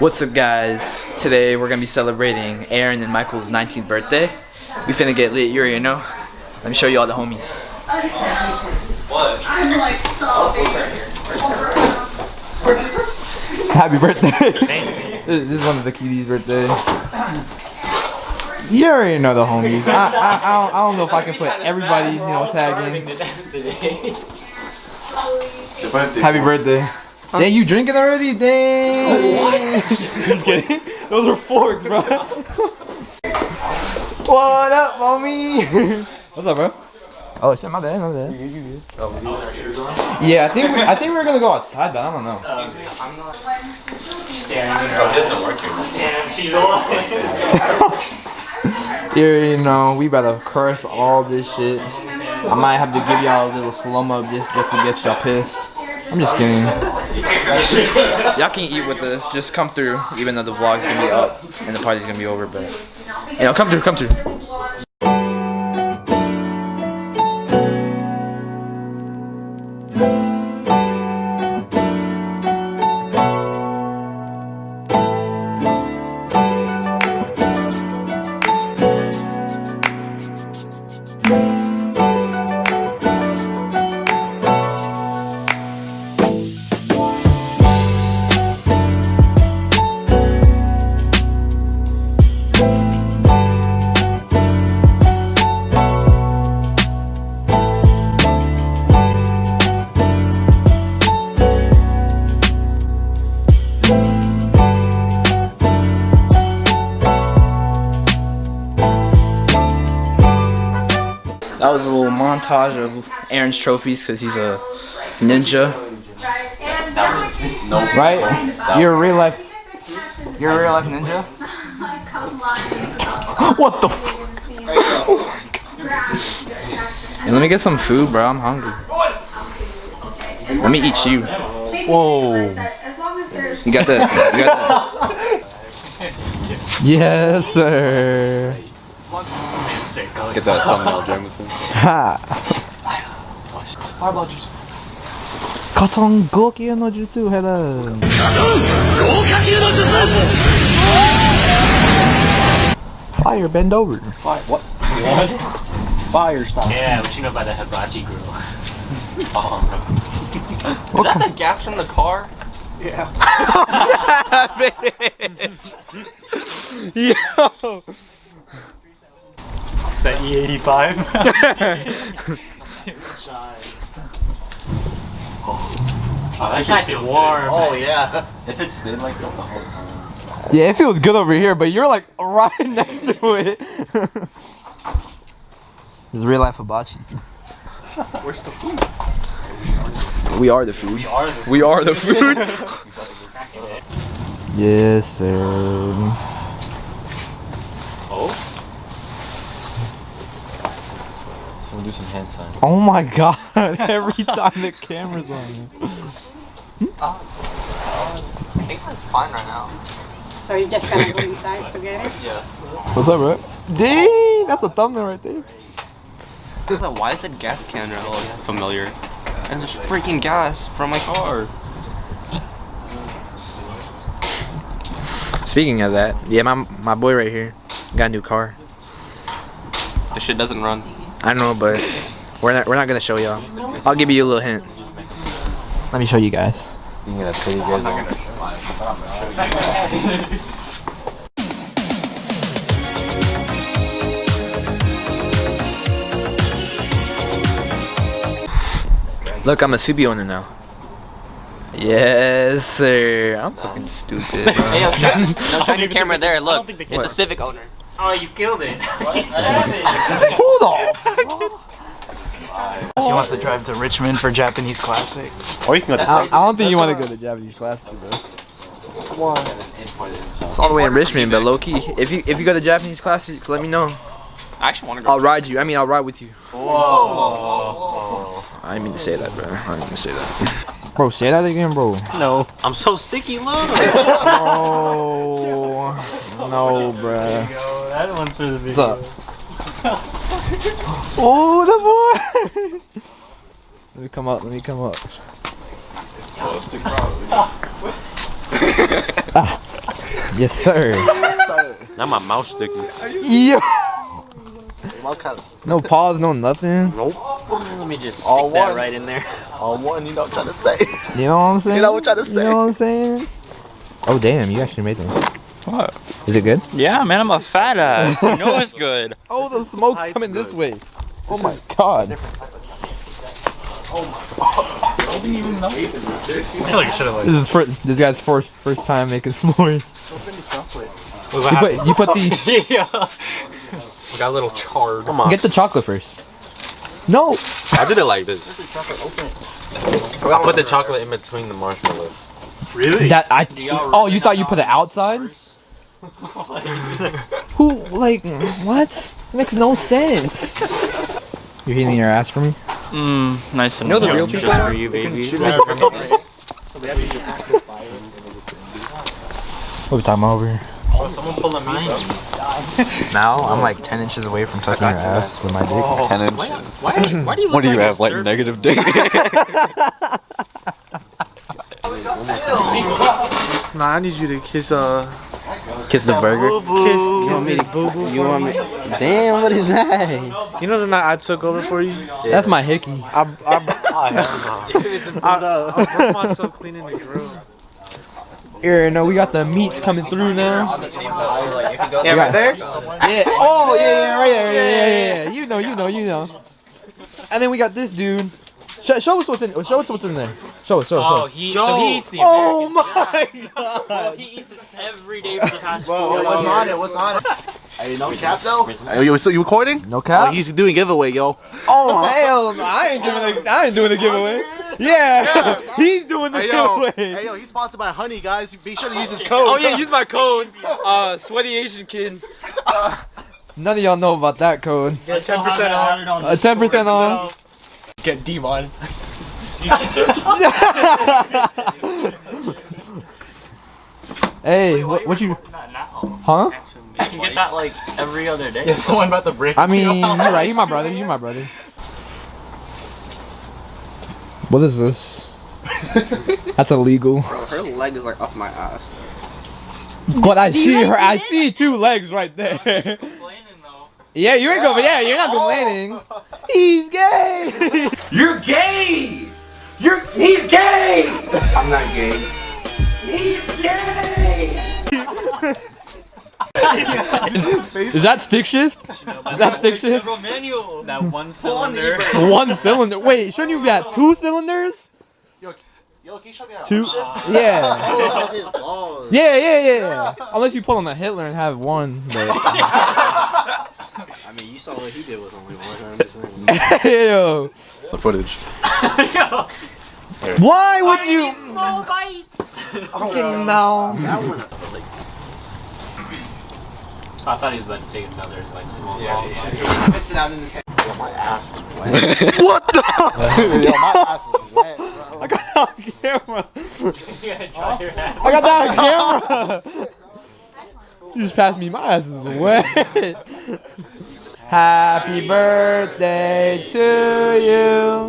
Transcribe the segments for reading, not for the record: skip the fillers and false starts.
What's up, guys? Today we're gonna be celebrating Aaron and Michael's 19th birthday. We finna get lit, you already know. Let me show you all the homies. What? I'm like sobbing. Happy birthday! This is one of the kiddies' birthday. You already know the homies. I don't know if I can put everybody, tag in. Happy birthday. Dang, you drinking already? Dang. What? Just kidding. Those are forks, bro. What up, homie? What's up, bro? Oh shit, my bad. Yeah, I think we're gonna go outside, but I don't know. I'm not staring. It doesn't work here. Damn, she's alive. You already know, we better curse all this shit. I might have to give y'all a little slow-mo of this just to get y'all pissed. I'm just kidding. Y'all can eat with us. Just come through, even though the vlog's gonna be up and the party's gonna be over. But come through. That was a little montage of Aaron's trophies because he's a ninja. Right? You're a real life ninja? What the f? Oh my god. Hey, let me get some food, bro. I'm hungry. Let me eat you. Whoa. You got that? Yes, sir. Get that thumbnail, Jameson. Ha! 가장 고기의 노jutsu 해라. Fire, bend over. Fire, what? Fire style. Yeah, what you know about the hibachi grill? Is that the gas from the car? Yeah. Yo! That E85? Oh, that shit's warm. Oh yeah. If it stayed like that the whole time. Yeah, it feels good over here, but you're like right next to it. This is real life hibachi. Where's the food? We are the food. We are the food. Yes, sir. Oh? We'll do some hand signs. Oh my god, every time the camera's on you. I think it's fine right now. So you just gonna go inside, forget it? Yeah. What's up, bro? Dang, that's a thumbnail right there. Why is that gas can look familiar? And there's freaking gas from my car. Speaking of that, yeah, my boy right here got a new car. This shit doesn't run. I know, but we're not gonna show y'all. I'll give you a little hint. Let me show you guys. You gonna pay you guys on. Look, I'm a Subi owner now. Yes, sir. I'm fucking stupid. Hey, yo, shine your camera there. Look, it's a Civic owner. Oh, you killed it. He said it. Who the fuck? He wants to drive to Richmond for Japanese classics. Or you can go to I don't think you want to go to Japanese classics, bro. Come on. It's all the way in Richmond, but low key, if you go to Japanese classics, let me know. I actually want to go. I'll ride you. I'll ride with you. Whoa. I didn't mean to say that, bro. I didn't mean to say that. Bro, say that again, bro. No. I'm so sticky, look. No, bro. There you go. That one's for the video. What's up? Oh, the boy! Let me come up. Ah. Yes, sir. Now my mouth sticky. Yeah. Mouth kind of No pause, no nothing. Nope. Let me just stick All that one. right in there. all one. You know what I'm trying to say. You know what I'm saying? You know what I'm trying to say. You know what I'm saying? Oh damn, you actually made them. What? Is it good? Yeah, man, I'm a fat ass. You know it's good. Oh, the smoke's coming this way. Oh my god. This guy's first time making s'mores. You put the Yeah. We got a little charred. Come on. get the chocolate first. No. I did it like this. I put the chocolate in between the marshmallows. Really? That I. Oh, you thought you put it outside? Who like what? It makes no sense. You're heating your ass for me? Nice and You know the warm real people just are? for you, baby. What are we talking about over here? Someone pull a mine. Now I'm like 10 inches away from touching your ass with my dick. 10 inches. Why do you look What do you like have, like negative dick? Nah, I need you to kiss Kiss the burger. kiss this boo boo. You want me? Damn, what is that? You know the night I took over for you? That's my hickey. I broke myself cleaning the grill. Here, no, we got the meats coming through now. Yeah, right there. Yeah. Oh, yeah, right there. Yeah. You know. And then we got this dude. Show us what's in. Show us what's in there. Show us. So he eats the American. Oh my god. Bro, he eats this every day for the past 4 Bro, years. what's on it? What's on it? Hey, no cap though. Hey, you recording? No cap. Oh, he's doing giveaway, yo. Oh hell no! I ain't doing the giveaway. Yeah, he's doing the Hey yo, giveaway. he's sponsored by Honey, guys. Be sure to use his code. Oh yeah, use my code. Sweaty Asian kid. None of y'all know about that code. 10% off. 10% off. Get Demon. Hey, what you? Not now. Huh? You can get that like every other day. Yeah, someone about to break. I mean, you're right. You're my brother. What is this? That's illegal. Her leg is like up my ass. But I see 2 legs right there. Complaining though. Yeah, you ain't going. Yeah, you're not complaining. He's gay. You're gay! He's gay! I'm not gay. He's gay! Is that stick shift? Is that stick shift? Manual. That one cylinder. 1 cylinder. Wait, shouldn't you be at 2 cylinders? Yo, can you show me how 2. to Yeah. his balls. Yeah. Unless you pull on a Hitler and have 1. But... I mean, you saw what he did with only one. I'm just saying. Ew. The footage. Why would you? Small bites. Fucking no. I thought he was about to take another like small ball. Yo, my ass is wet. What the? Yo, my ass is wet, bro. I got that on camera. You gotta dry your ass. I got that on camera. You just passed me. My ass is wet. Happy birthday to you.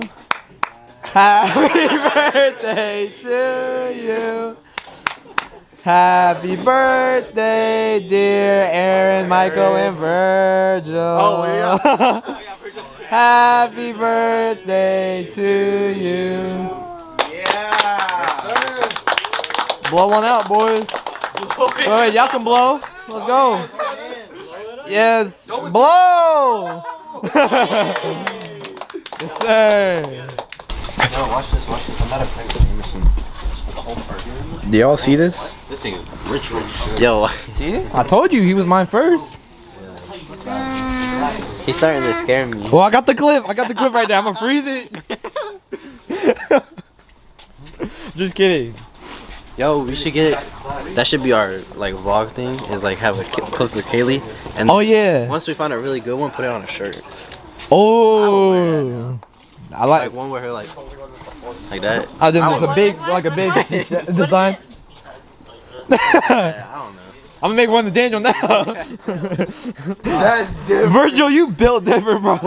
Happy birthday to you. Happy birthday, dear Aaron, Michael, and Virgil. Oh, yeah. Happy birthday to you. Sir. Blow one out, boys. Wait, y'all can blow. Let's go. Yes. Blow. Yes, sir. No, watch this. I'm not a prank Jameson. With the whole burger in there. Do y'all see this? This thing is rich. Yo, see it? I told you he was mine first. He's starting to scare me. Well, I got the clip. right there. I'm gonna freeze it. Just kidding. Yo, we should get that. Should be our like vlog thing. Is like have a clip with Kaylee, and Oh yeah. once we find a really good one, put it on a shirt. Oh. I Like like. one where her like that. I did just a big design. Yeah, I don't know. I'm gonna make one to Daniel now. That's different. Virgil, you built different, bro.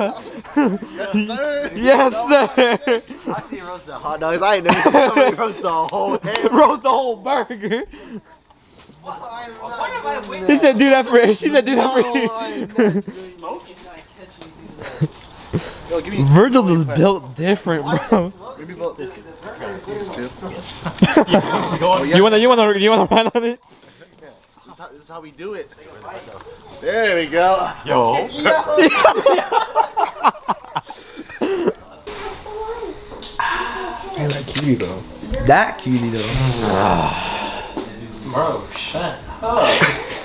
Yes, sir. Yes, sir. I see roast the hot dogs. I ain't never seen somebody roast the whole ham. Roast the whole burger. He said do that for her. She said do that for you. Yo, give me. Virgil's is built different, bro. Give me both. This too. You wanna ride on it? This is how we do it. There we go. Yo. Man, that cutie though. That cutie though. Bro, shut up.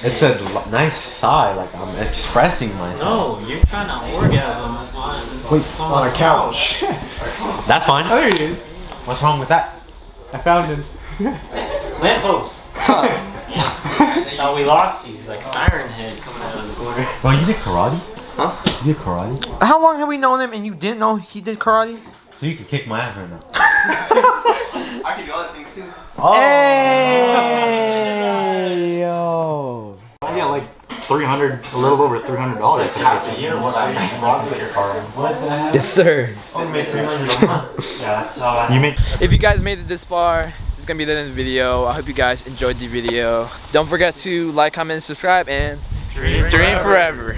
It's a nice sigh, like I'm expressing myself. No, you're trying to orgasm on someone's couch. That's fine. Oh, there he is. What's wrong with that? I found him. Lamppost. Thought we lost you, like Siren Head coming out of the corner. Bro, you did karate? Huh? You did karate? How long have we known him and you didn't know he did karate? So you can kick my ass right now. I can do other things too. Oh. Hey, yo. Yeah, like $300, a little over $300. That's half a year what I bought with your car. What the hell? Yes, sir. You made $300 a month. Yeah, that's how I... You make... If you guys made it this far, it's gonna be the end of the video. I hope you guys enjoyed the video. Don't forget to like, comment, and subscribe, and dream forever.